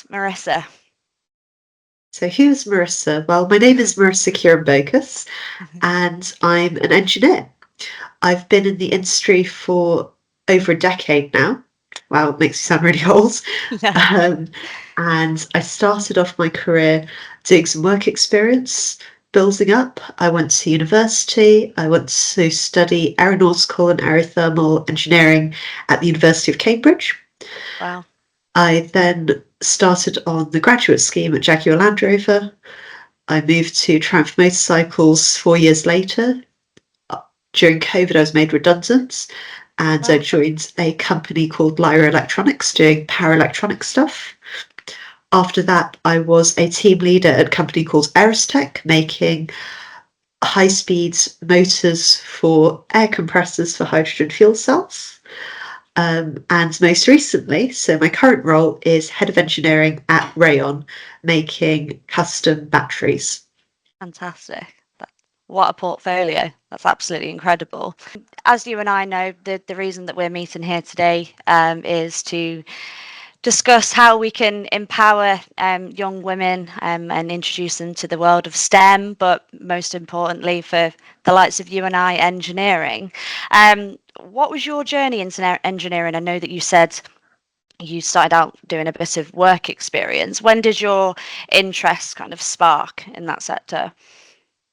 is Marisa? So who's Marisa? Well, my name is Marisa Kurimbokus, and I'm an engineer. I've been in the industry for over a decade now. Wow, it makes me sound really old. No. Um, and I started off my career doing some work experience, building up. I went to university. I went to study aeronautical and aerothermal engineering at the University of Cambridge. Wow. I then started on the graduate scheme at Jaguar Land Rover. I moved to Triumph Motorcycles 4 years later. During COVID, I was made redundant and I Wow. joined a company called Lyra Electronics doing power electronic stuff. After that, I was a team leader at a company called Aerostech, making high speed motors for air compressors for hydrogen fuel cells. And most recently, so my current role is head of engineering at Rayon, making custom batteries. Fantastic. What a portfolio. That's absolutely incredible. As you and I know, the reason that we're meeting here today is to discuss how we can empower young women and introduce them to the world of STEM, but most importantly for the likes of you and I, engineering. What was your journey into engineering? I know that you said you started out doing a bit of work experience. When did your interest kind of spark in that sector?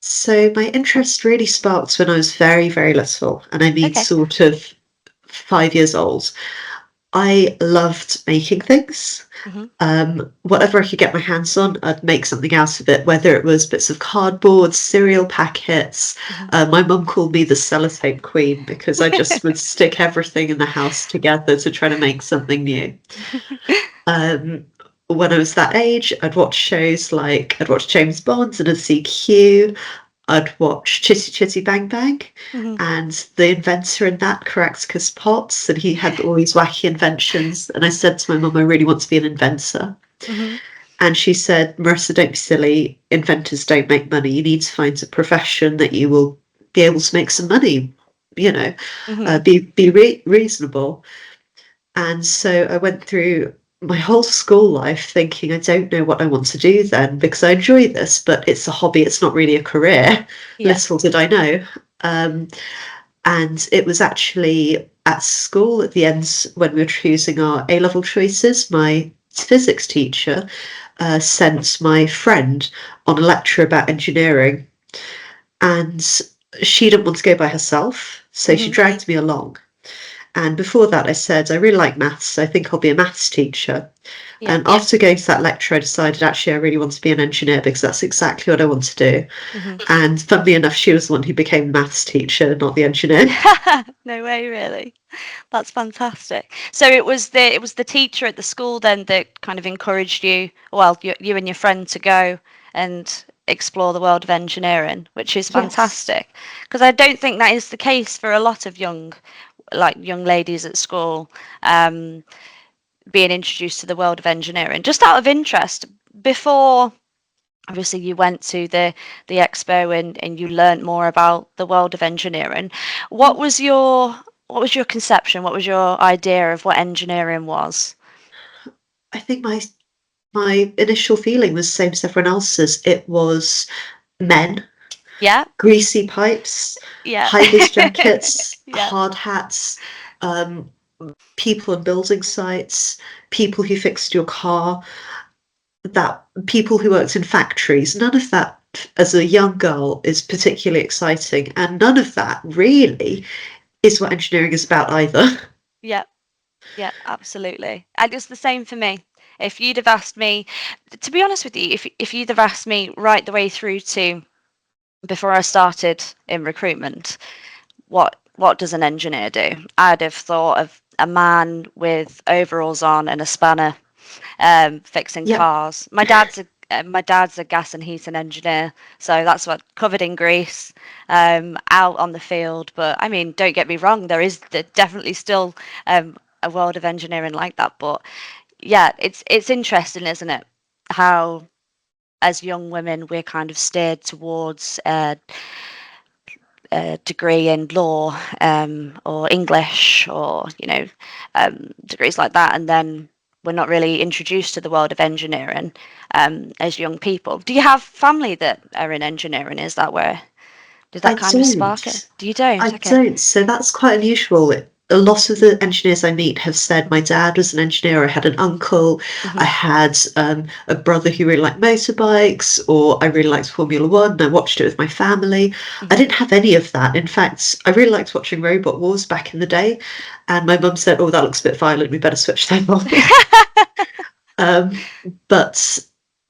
So my interest really sparked when I was very, very little, and I mean Okay. sort of 5 years old. I loved making things. Hmm. Whatever I could get my hands on, I'd make something out of it, whether it was bits of cardboard, cereal packets. Hmm. My mum called me the sellotape queen because I just would stick everything in the house together to try to make something new. Um, when I was that age, I'd watch James Bond and I'd see Q. I'd watch Chitty Chitty Bang Bang, Hmm. and the inventor in that, Caractacus Potts, and he had all these wacky inventions. And I said to my mum, I really want to be an inventor. Hmm. And she said, Marissa, don't be silly. Inventors don't make money. You need to find a profession that you will be able to make some money, you know, Hmm. be reasonable. And so I went through my whole school life thinking I don't know what I want to do then because I enjoy this, but it's a hobby, it's not really a career. Yeah. Little did I know. Um, and it was actually at school at the end when we were choosing our A level choices, my physics teacher sent my friend on a lecture about engineering. And she didn't want to go by herself, so she Hmm. dragged me along. And before that, I said, I really like maths. I think I'll be a maths teacher. Yeah. And after going to that lecture, I decided actually I really want to be an engineer because that's exactly what I want to do. Hmm. And funnily enough, she was the one who became the maths teacher, not the engineer. No way, really. That's fantastic. So it was the teacher at the school then that kind of encouraged you, well, you and your friend to go and explore the world of engineering, which is Yes. fantastic. Because I don't think that is the case for a lot of young ladies at school, um, being introduced to the world of engineering. Just out of interest, before obviously you went to the expo and you learnt more about the world of engineering, what was your conception, what was your idea of what engineering was? I think my initial feeling was the same as everyone else's. It was men, Yeah. greasy pipes, Yeah. high vis jackets, Yeah. hard hats, um, people on building sites, people who fixed your car, that people who worked in factories. None of that as a young girl is particularly exciting, and none of that really is what engineering is about either. Yeah. Yeah, absolutely. And it's the same for me. If you'd have asked me, to be honest with you, if you'd have asked me right the way through to before I started in recruitment, what does an engineer do? I'd have thought of a man with overalls on and a spanner, fixing Yep. cars. My dad's a gas and heating engineer, so that's what covered in grease, out on the field. But I mean, don't get me wrong, there definitely still a world of engineering like that. But yeah, it's interesting, isn't it? How as young women we're kind of steered towards a degree in law, or English, or degrees like that, and then we're not really introduced to the world of engineering as young people. Do you have family that are in engineering? Is that where did I that kind of spark it? don't. You don't? I Okay. don't. So that's quite unusual. A lot of the engineers I meet have said my Hmm. dad was an engineer. I had an uncle. I Hmm. had a brother who really liked motorbikes, or I really liked Formula One. And I watched it with my family. I Hmm. didn't have any of that. In fact, I really liked watching Robot Wars back in the day. And my mum said, "Oh, that looks a bit violent. We better switch that off." Um, but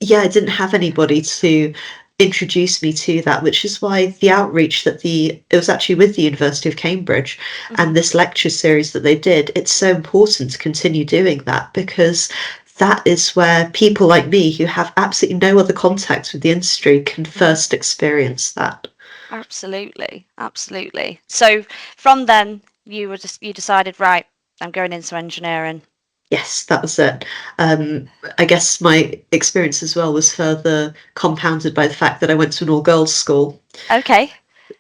yeah, I didn't have anybody to introduce me to that, which is why the outreach that it was actually with the University of Cambridge Hmm. and this lecture series that they did, it's so important to continue doing that because that is where people like me who have absolutely no other contacts with the industry can Hmm. first experience that. Absolutely, absolutely. So from then, you decided, right, I'm going into engineering. Yes, that was it. I guess my experience as well was further compounded by the fact that I went to an all girls school. Okay.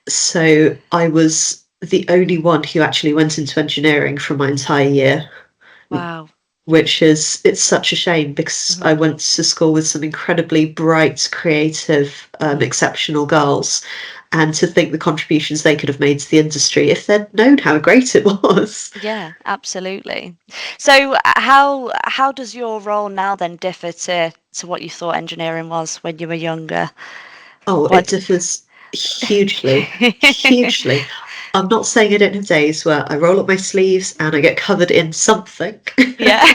So I was the only one who actually went into engineering for my entire year, Wow. which is it's such a shame because Hmm. I went to school with some incredibly bright, creative, Hmm. exceptional girls, and to think the contributions they could have made to the industry if they'd known how great it was. Yeah, absolutely. So how does your role now then differ to what you thought engineering was when you were younger? Oh, it What? differs hugely, hugely. I'm not saying I don't have days where I roll up my sleeves and I get covered in something. Yeah.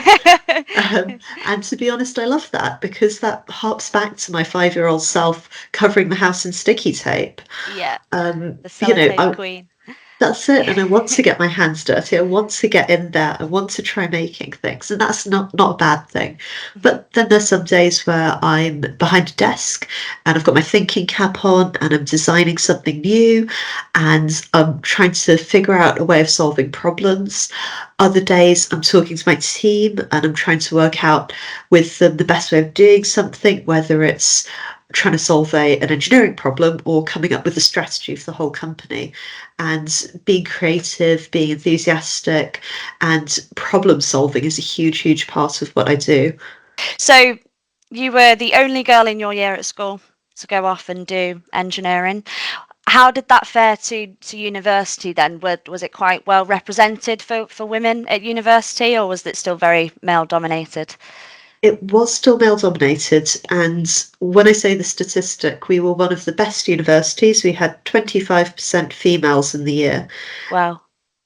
And to be honest, I love that because that harks back to my 5-year-old self covering the house in sticky tape. Yeah, the You know, sellotape queen. that's it. And I want to get my hands dirty. I want to get in there. I want to try making things. And that's not a bad thing. Mhm. But then there's some days where I'm behind a desk and I've got my thinking cap on and I'm designing something new and I'm trying to figure out a way of solving problems. Other days I'm talking to my team and I'm trying to work out with them the best way of doing something, whether it's trying to solve an engineering problem or coming up with a strategy for the whole company. And being creative, being enthusiastic, and problem solving is a huge, huge part of what I do. So you were the only girl in your year at school to go off and do engineering. How did that fare to university then? Was it quite well represented for women at university, or was it still very male dominated? It was still male dominated, and when I say the statistic, we were one of the best universities. We had 25% females in the year, Wow.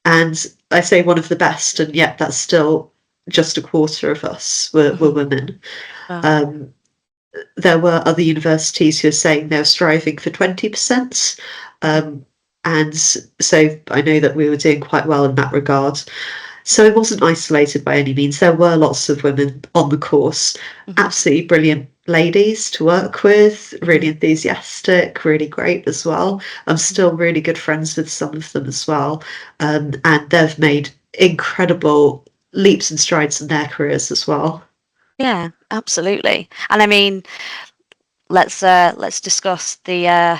and I say one of the best, and yet that's still just a quarter of us were Hmm. women. Wow. Um, there were other universities who are saying they were striving for 20%. Hmm. Um, and so I know that we were doing quite well in that regard. So it wasn't isolated by any means. There were lots of women on the course, Hmm. absolutely brilliant ladies to work with, really Hmm. enthusiastic, really great as well. I'm still really good friends with some of them as well. And they've made incredible leaps and strides in their careers as well. Yeah, absolutely. And I mean, let's discuss the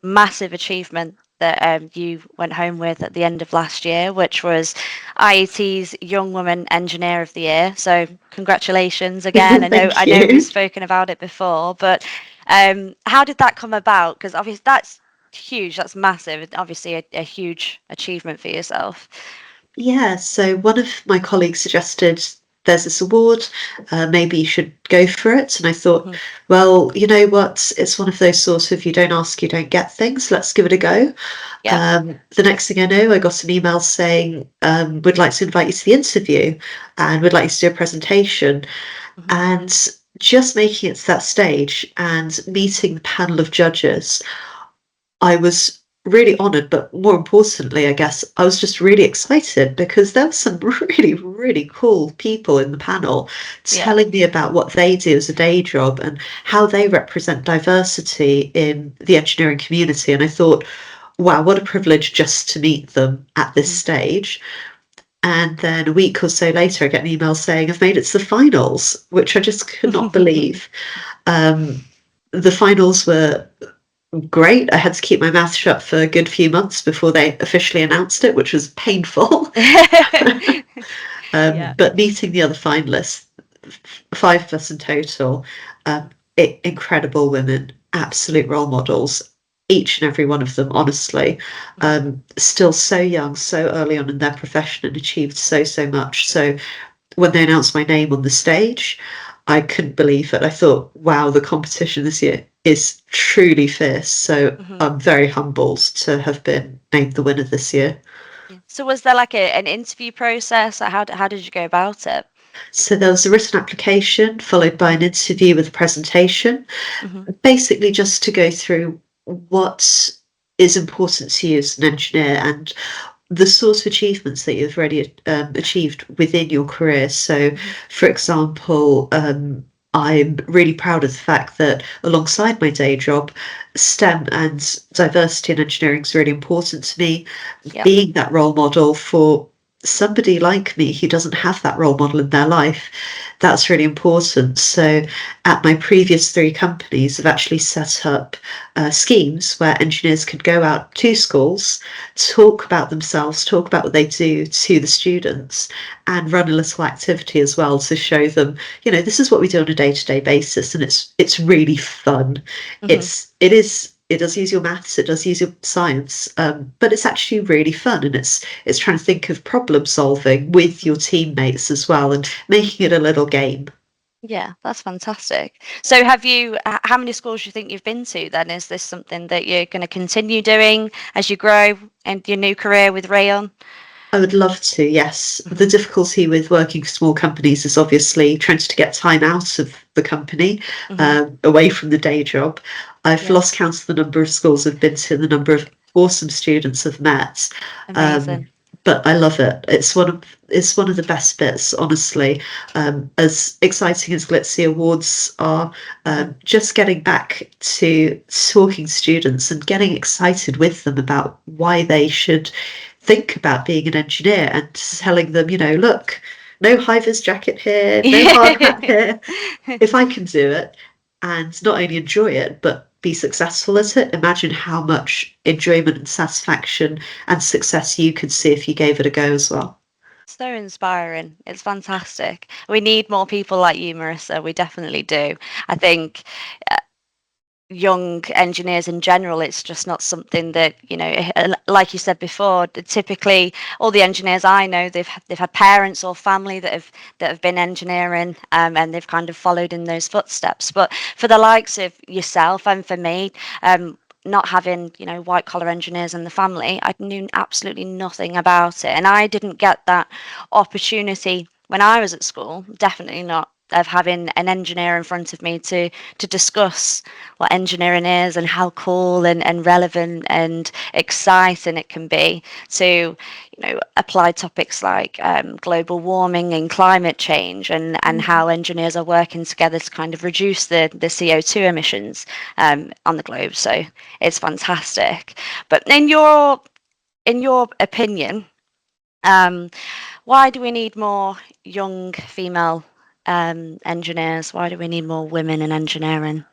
massive achievement that you went home with at the end of last year, which was IET's Young Woman Engineer of the Year. So congratulations again. I Thank know we've you. spoken about it before, but how did that come about? Because obviously that's huge, that's massive, obviously a huge achievement for yourself. Yeah, so one of my colleagues suggested there's this award, maybe you should go for it. And I thought, Hmm. well, you know what? It's one of those sort of you don't ask, you don't get things. Let's give it a go. Yeah. The next thing I know, I got an email saying, we'd like to invite you to the interview and we'd like you to do a presentation. Hmm. And just making it to that stage and meeting the panel of judges, I was really honoured, but more importantly, I guess I was just really excited because there were some really, really cool people in the panel Yeah. telling me about what they do as a day job and how they represent diversity in the engineering community. And I thought, wow, what a privilege just to meet them at this Hmm. stage. And then a week or so later, I get an email saying I've made it to the finals, which I just could not believe. Um, the finals were great. I had to keep my mouth shut for a good few months before they officially announced it, which was painful. Yeah. But meeting the other finalists, 5 of us in total, um, incredible women, absolute role models, each and every one of them, honestly, Mhm. still so young, so early on in their profession and achieved so much. So when they announced my name on the stage, I couldn't believe it. I thought, wow, the competition this year is truly fierce. So Mhm. I'm very humbled to have been named the winner this year. Yeah. So was there like an interview process? Or how did you go about it? So there was a written application followed by an Mhm. interview with a presentation, Mhm. basically just to go through what is important to you as an engineer and the sort of achievements that you've already achieved within your career. So, Mhm. for example, I'm really proud of the fact that alongside my day job, STEM and diversity in engineering is really important to me. Yeah. Being that role model for somebody like me who doesn't have that role model in their life, that's really important. So, at my previous 3 companies, I've actually set up schemes where engineers could go out to schools, talk about themselves, talk about what they do to the students, and run a little activity as well to show them, this is what we do on a day-to-day basis, and it's really fun. Mhm. It does use your maths, it does use your science, but it's actually really fun, and it's trying to think of problem solving with your Mhm. teammates as well, and making it a little game. Yeah, that's fantastic. So how many schools do you think you've been to then? Is this something that you're going to continue doing as you grow and your new career with Rayon? I would love to, yes. The Mhm. difficulty with working for small companies is obviously trying to get time out of the company, Mhm. away from the day job. I've Yeah. lost count of the number of schools I've been to, the number of awesome students I've met. Um, Amazing. but I love it. It's one of the best bits, honestly. As exciting as Glitzy Awards are, Mhm. just getting back to talking to students and getting excited with them about why they should think about being an engineer and Mhm. telling them, look, no high vis jacket here, no hard hat Yeah. here. If I can do it and not only enjoy it, but be successful at it, imagine how much enjoyment and satisfaction and success you could see if you gave it a go as well. So inspiring. It's fantastic. We need more people like you, Marissa. We definitely do. I think young engineers in general, it's just not something that, like you said before, typically all the engineers I know, they've had parents or family that have been engineering, and they've kind of followed in those footsteps. But for the likes of yourself and for me, not having, white collar engineers in the family, I knew absolutely nothing about it. And I didn't get that opportunity when I was at school, definitely not, of having an engineer in front of me to discuss what engineering is and how cool and relevant and exciting it can be to, apply topics like global warming and climate change and how engineers are working together to kind of reduce the CO2 emissions on the globe. So it's fantastic. But in your opinion, um, why do we need more young female engineers? Why do we need more women in engineering?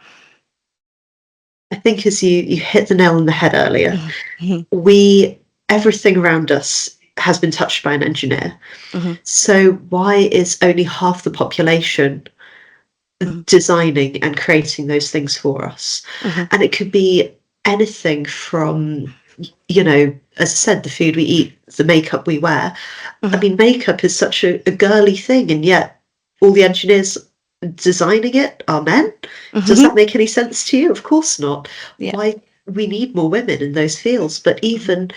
I think as you hit the nail on the head earlier, Mhm, mhm, we everything around us has been touched by an engineer. mhm, So why is only half the population mhm, designing and creating those things for us? mhm, And it could be anything from, as I said, the food we eat, the makeup we wear. I mhm, mean, makeup is such a girly thing, and yet all the engineers designing it are men. Does mhm. that make any sense to you? Of course not. Yeah. Why we need more women in those fields, but Mhm, even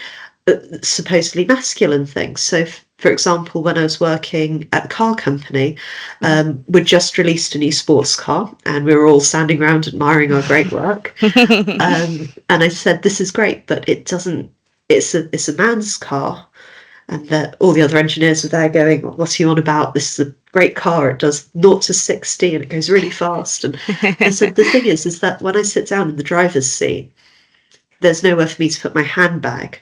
supposedly masculine things. So, for example, when I was working at a car company, mhm. we'd just released a new sports car, and we were all standing around admiring our great work. And I said, "This is great, but it doesn't. It's a man's car." And all the other engineers were there going, "What are you on about? This is a great car. It does 0 to 60 and it goes really fast." And I said, "The thing is that when I sit down in the driver's seat, there's nowhere for me to put my handbag."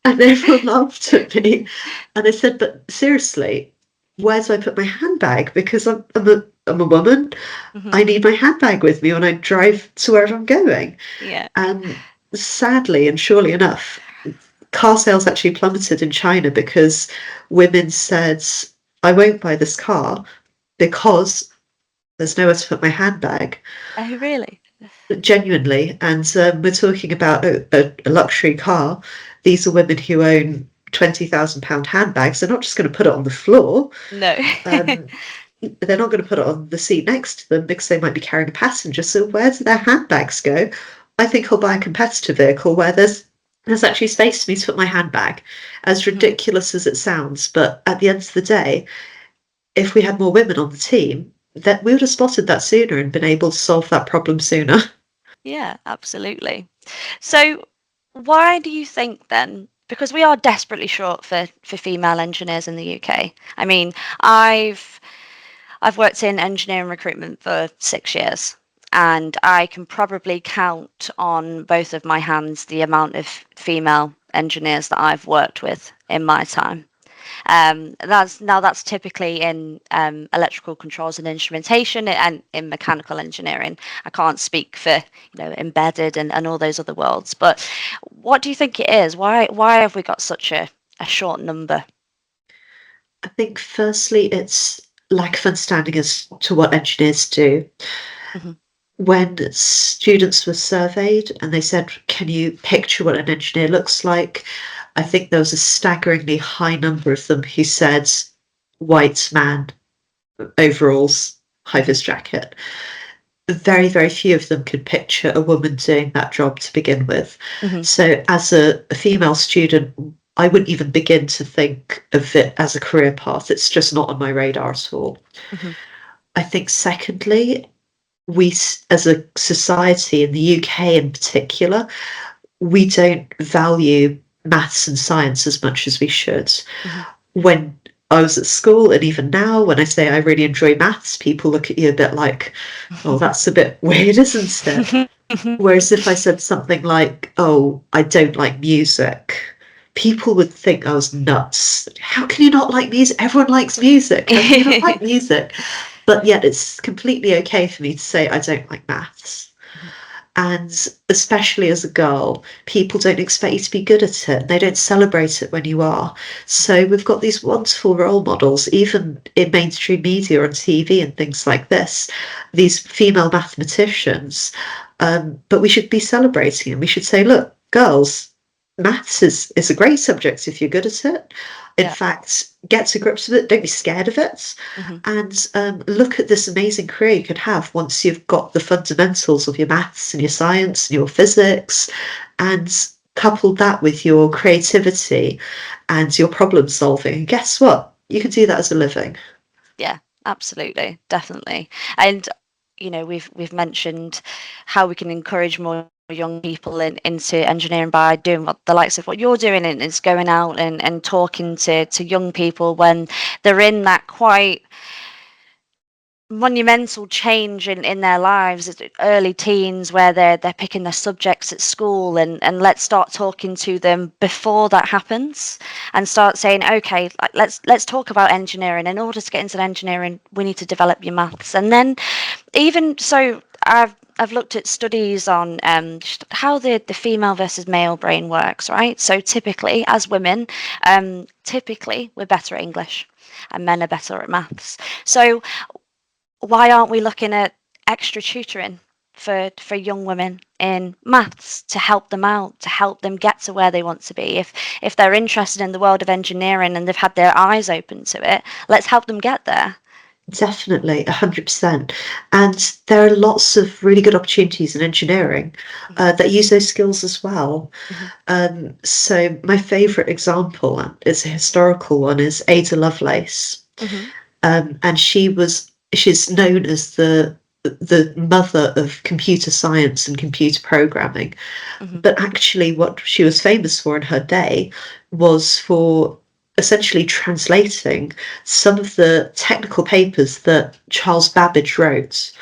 And everyone laughed at me. And I said, "But seriously, where do I put my handbag? Because I'm a woman. I Mhm. need my handbag with me when I drive to wherever I'm going." Yeah. And sadly and surely enough, car sales actually plummeted in China because women said, I won't buy this car because there's nowhere to put my handbag. Oh, really? Genuinely. And we're talking about a luxury car. These are women who own £20,000 handbags. They're not just going to put it on the floor. No. Um, they're not going to put it on the seat next to them because they might be carrying a passenger. So where do their handbags go? I think I'll buy a competitor vehicle where there's actually space for me to put my handbag. As Mhm. ridiculous as it sounds, but at the end of the day, if we had more women on the team, that we would have spotted that sooner and been able to solve that problem sooner. Yeah, absolutely. So, why do you think then? Because we are desperately short for female engineers in the UK. I mean, I've worked in engineering recruitment for 6 years, and I can probably count on both of my hands the amount of female engineers that I've worked with in my time. That's typically in electrical controls and instrumentation and in mechanical engineering. I can't speak for embedded and all those other worlds. But what do you think it is? Why have we got such a short number? I think firstly it's lack of understanding as to what engineers do. Hmm. When students were surveyed and they said, can you picture what an engineer looks like? I think there was a staggeringly high number of them who said white man, overalls, high Hmm. vis jacket. Very, very few of them could picture a woman doing that job to begin with. Hmm. So, as a female student, I wouldn't even begin to think of it as a career path. It's just not on my radar at all. Hmm. I think, secondly, we as a society in the UK in particular, we don't value maths and science as much as we should. Hmm. When I was at school, and even now, when I say I really enjoy maths, people look at you a bit like, oh, that's a bit weird, isn't it? Whereas if I said something like, oh, I don't like music, people would think I was nuts. How can you not like music? Everyone likes music. How can you not like music? But yet it's completely okay for me to say I don't like maths. And especially as a girl, people don't expect you to be good at it. They don't celebrate it when you are. So we've got these wonderful role models, even in mainstream media on TV and things like this, these female mathematicians. But we should be celebrating them. We should say, look, girls, maths is a great subject if you're good at it. In Yeah. fact, get to grips with it. Don't be scared of it. Hmm. And look at this amazing career you could have once you've got the fundamentals of your maths and your science and your physics, and couple that with your creativity and your problem solving. And guess what? You can do that as a living. Yeah, absolutely, definitely. And we've mentioned how we can encourage more young people into engineering by doing what the likes of what you're doing, and is going out and talking to young people when they're in that quite monumental change in their lives, early teens, where they're picking their subjects at school, and let's start talking to them before that happens, and start saying, okay, like, let's talk about engineering. In order to get into engineering, we need to develop your maths. And then even so, I've looked at studies on how the female versus male brain works, right? So typically, as women, typically we're better at English, and men are better at maths. So why aren't we looking at extra tutoring for young women in maths to help them out, to help them get to where they want to be? If they're interested in the world of engineering and they've had their eyes open to it, let's help them get there. Definitely, 100%. And there are lots of really good opportunities in engineering Hmm. that use those skills as well. Hmm. So my favourite example, and it's a historical one, is Ada Lovelace. Hmm. And she's known as the mother of computer science and computer programming. Hmm. But actually, what she was famous for in her day was for essentially translating some of the technical papers that Charles Babbage wrote,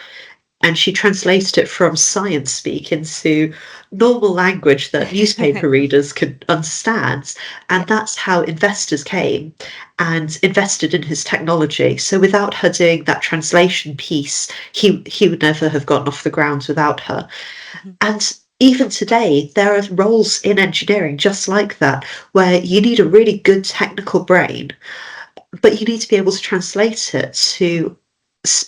and she translated it from science speak into normal language that newspaper readers could understand. Yeah. And that's how investors came and invested in his technology. So without her doing that translation piece, he would never have gotten off the ground without her. Hmm. And even today, there are roles in engineering just like that, where you need a really good technical brain, but you need to be able to translate it to,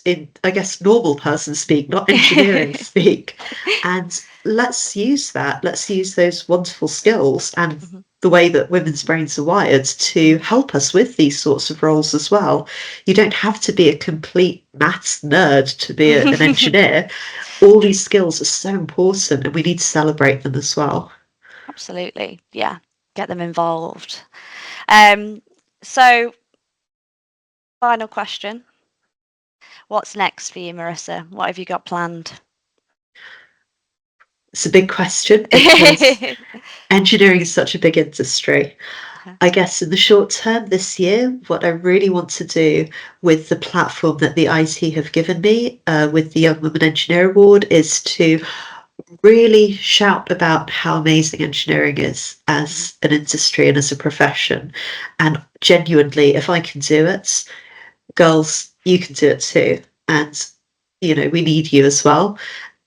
in, I guess, normal person speak, not engineering speak. And let's use that. Let's use those wonderful skills and Mhm. the way that women's brains are wired to help us with these sorts of roles as well. You don't have to be a complete maths nerd to be an engineer. All these skills are so important and we need to celebrate them as well. Absolutely, yeah. Get them involved. Um, so, final question. What's next for you, Marisa? What have you got planned? It's a big question because engineering is such a big industry. I guess in the short term this year, what I really want to do with the platform that the IT have given me with the Young Women Engineer Award is to really shout about how amazing engineering is as an industry and as a profession. And genuinely, if I can do it, girls, you can do it too. And, you know, we need you as well.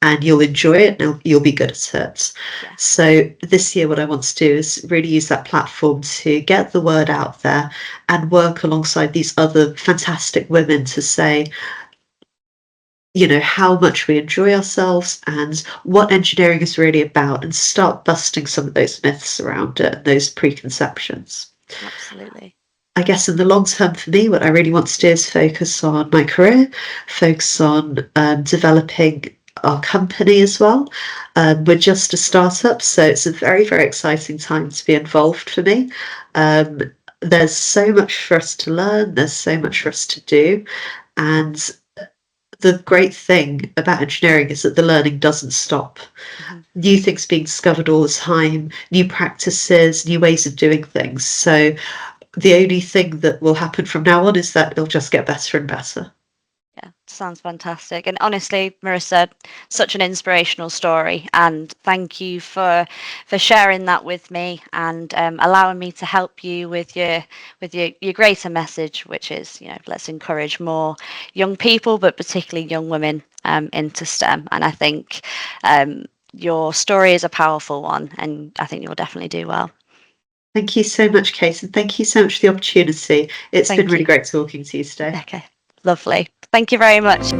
And you'll enjoy it and you'll be good at it. Yeah, So, this year, what I want to do is really use that platform to get the word out there and work alongside these other fantastic women to say, you know, how much we enjoy ourselves and what engineering is really about, and start busting some of those myths around it and those preconceptions. absolutely. I guess in the long term for me, what I really want to do is focus on my career, focus on developing our company as well. We're just a startup, so it's a very, very exciting time to be involved for me. Um, there's so much for us to learn, there's so much for us to do. And the great thing about engineering is that the learning doesn't stop. Mhm. New things being discovered all the time, new practices, new ways of doing things. So the only thing that will happen from now on is that it'll just get better and better. Yeah, sounds fantastic. And honestly, Marissa, such an inspirational story. And thank you for sharing that with me and allowing me to help you with your greater message, which is, you know, let's encourage more young people, but particularly young women into STEM. And I think your story is a powerful one, and I think you'll definitely do well. Thank you so much, Kate, and thank you so much for the opportunity. It's been Thank really you. great talking to you today. Okay, lovely. Thank you very much.